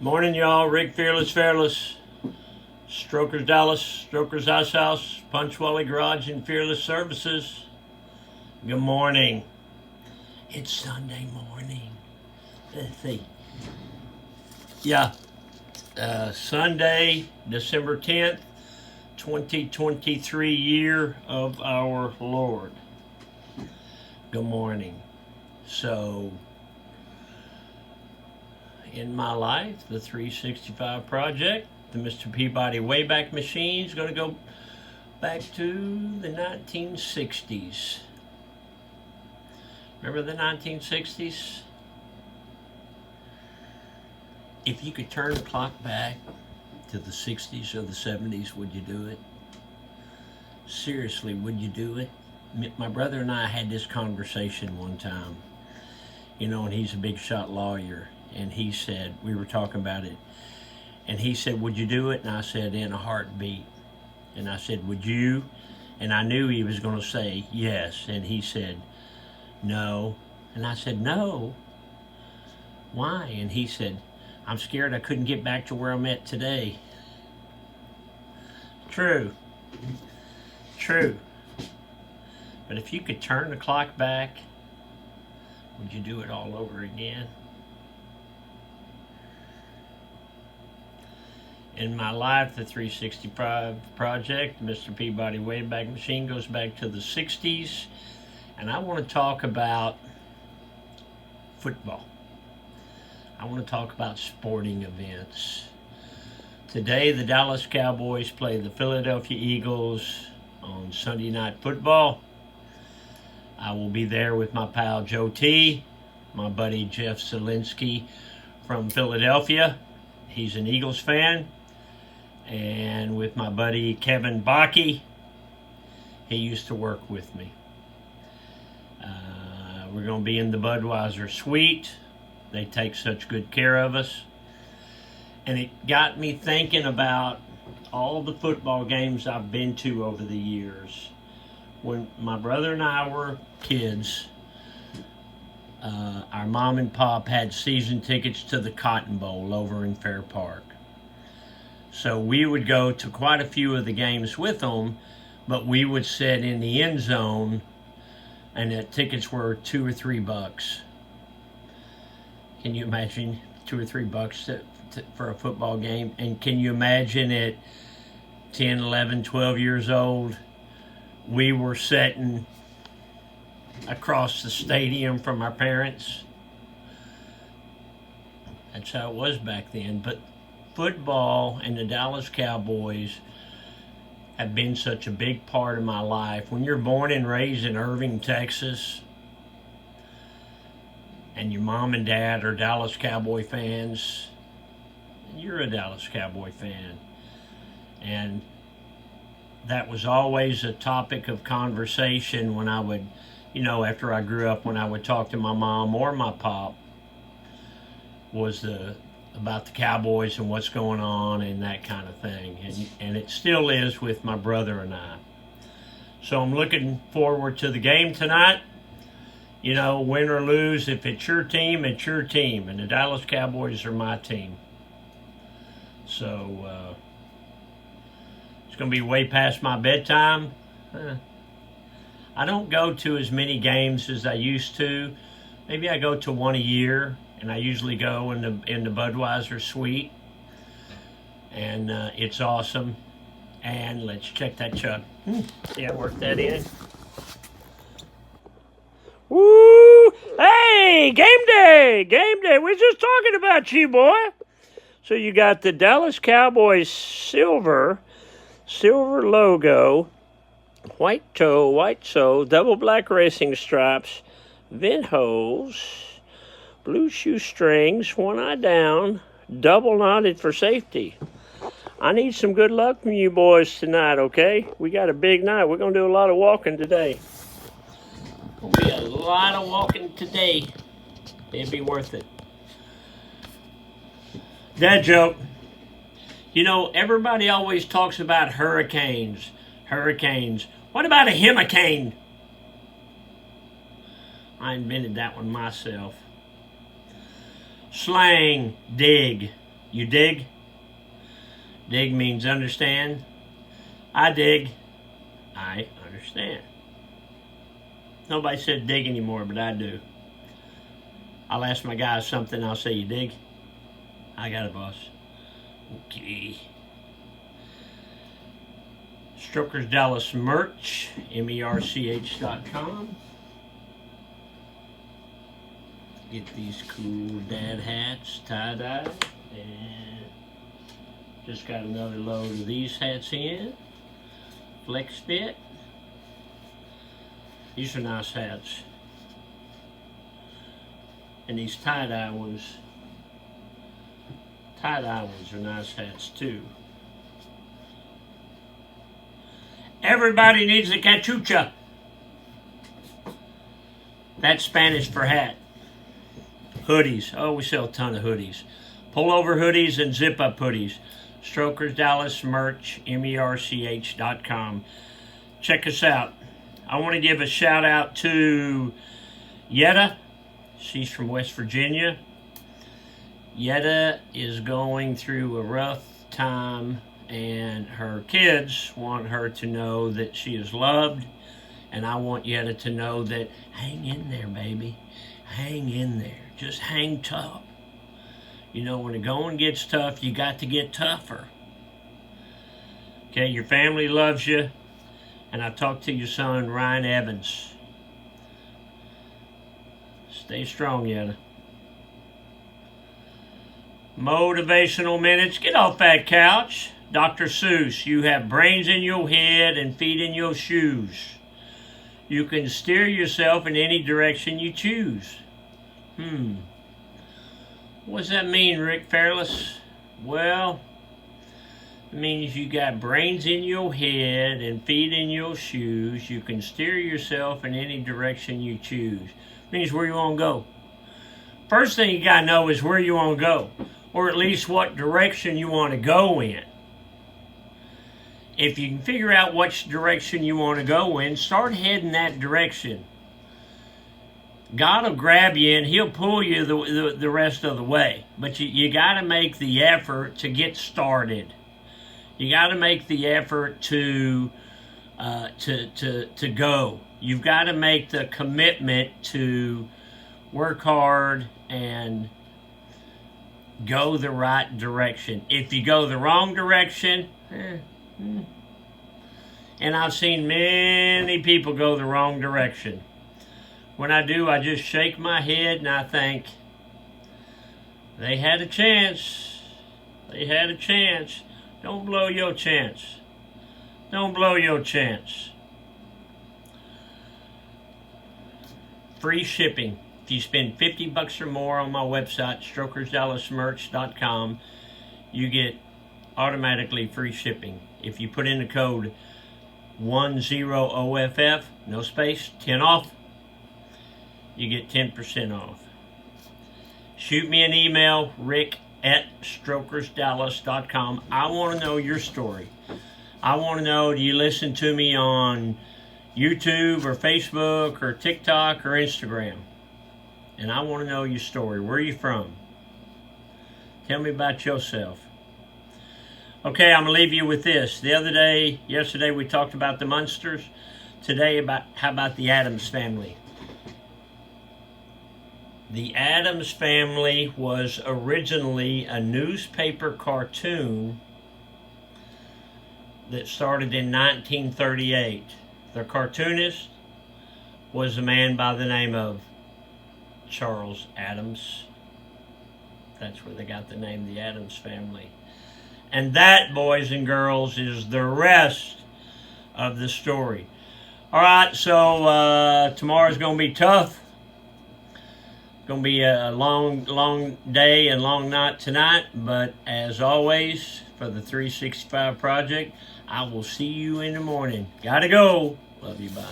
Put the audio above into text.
Morning, y'all. Rick Fairless. Strokers Dallas, Strokers Ice House, Punchwally Garage, and Fearless Services. Good morning. It's Sunday morning. Let's see. Yeah. Sunday, December 10th, 2023 year of our Lord. Good morning. So, in my life, the 365 Project, the Mr. Peabody Wayback Machine is going to go back to the 1960s. Remember the 1960s? If you could turn the clock back to the 60s or the 70s, would you do it? Seriously, would you do it? My brother and I had this conversation one time, and he's a big shot lawyer. And he said, we were talking about it, and he said, would you do it? And I said, in a heartbeat. And I said, would you? And I knew he was going to say yes. And he said, no. And I said, no. Why? And he said, I'm scared I couldn't get back to where I'm at today. True. But if you could turn the clock back, would you do it all over again? In my life, the 365 Project, Mr. Peabody Wayback Machine, goes back to the 60s. And I want to talk about football. I want to talk about sporting events. Today, the Dallas Cowboys play the Philadelphia Eagles on Sunday Night Football. I will be there with my pal Joe T, my buddy Jeff Zielinski from Philadelphia. He's an Eagles fan. And with my buddy Kevin Bakke. He used to work with me. We're going to be in the Budweiser Suite. They take such good care of us. And it got me thinking about all the football games I've been to over the years. When my brother and I were kids, our mom and pop had season tickets to the Cotton Bowl over in Fair Park. So we would go to quite a few of the games with them, but we would sit in the end zone, and the tickets were $2 or $3. Can you imagine $2 or $3 for a football game? And can you imagine at 10, 11, 12 years old, we were sitting across the stadium from our parents? That's how it was back then. But football and the Dallas Cowboys have been such a big part of my life. When you're born and raised in Irving, Texas, and your mom and dad are Dallas Cowboy fans, you're a Dallas Cowboy fan. And that was always a topic of conversation when I would, after I grew up, when I would talk to my mom or my pop, was about the Cowboys and what's going on and that kind of thing. And it still is with my brother and I. So I'm looking forward to the game tonight. Win or lose, if it's your team, it's your team. And the Dallas Cowboys are my team. So it's going to be way past my bedtime. I don't go to as many games as I used to. Maybe I go to one a year. And I usually go in the Budweiser Suite. And it's awesome. And let's check that chug. See, I worked that in. Woo! Hey, game day! Game day! We're just talking about you, boy. So you got the Dallas Cowboys silver logo, white toe, white sole, double black racing stripes, vent holes, blue shoestrings, one eye down, double knotted for safety. I need some good luck from you boys tonight, okay? We got a big night. We're going to do a lot of walking today. Going to be a lot of walking today. It'd be worth it. Dad joke. Everybody always talks about hurricanes. What about a hurricane? I invented that one myself. Slang, dig. You dig? Dig means understand. I dig. I understand. Nobody said dig anymore, but I do. I'll ask my guys something, I'll say, you dig? I got it, boss. Okay. Strokers Dallas merch, merch.com. Get these cool dad hats, tie-dye, and just got another load of these hats in. Flex fit. These are nice hats. And these tie-dye ones are nice hats too. Everybody needs a cachucha. That's Spanish for hat. Hoodies. Oh, we sell a ton of hoodies. Pullover hoodies and zip-up hoodies. Strokers Dallas merch, merch.com. Check us out. I want to give a shout out to Yetta. She's from West Virginia. Yetta is going through a rough time, and her kids want her to know that she is loved. And I want Yetta to know that, hang in there, baby. Hang in there. Just hang tough. You know, when the going gets tough, you got to get tougher. Okay, your family loves you. And I talked to your son, Ryan Evans. Stay strong, Yetta. Motivational minutes. Get off that couch. Dr. Seuss, you have brains in your head and feet in your shoes. You can steer yourself in any direction you choose. What does that mean, Rick Fairless? Well, it means you got brains in your head and feet in your shoes. You can steer yourself in any direction you choose. It means where you want to go. First thing you got to know is where you want to go, or at least what direction you want to go in. If you can figure out which direction you want to go in, start heading that direction. God will grab you and He'll pull you the rest of the way. But you got to make the effort to get started. You got to make the effort to go. You've got to make the commitment to work hard and go the right direction. If you go the wrong direction, and I've seen many people go the wrong direction. When I do, I just shake my head and I think, they had a chance. They had a chance. Don't blow your chance. Don't blow your chance. Free shipping. If you spend $50 or more on my website, strokersdallasmerch.com, you get automatically free shipping. If you put in the code 10OFF, no space, 10 off, you get 10% off. Shoot me an email, rick@strokersdallas.com. I want to know your story. I want to know, do you listen to me on YouTube or Facebook or TikTok or Instagram? And I want to know your story. Where are you from? Tell me about yourself. Okay, I'm going to leave you with this. Yesterday we talked about the Munsters. Today, how about the Addams family? The Addams family was originally a newspaper cartoon that started in 1938. The cartoonist was a man by the name of Charles Addams. That's where they got the name, the Addams family. And that, boys and girls, is the rest of the story. All right, so tomorrow's going to be tough. It's going to be a long day and long night tonight. But as always, for the 365 Project, I will see you in the morning. Gotta go. Love you. Bye.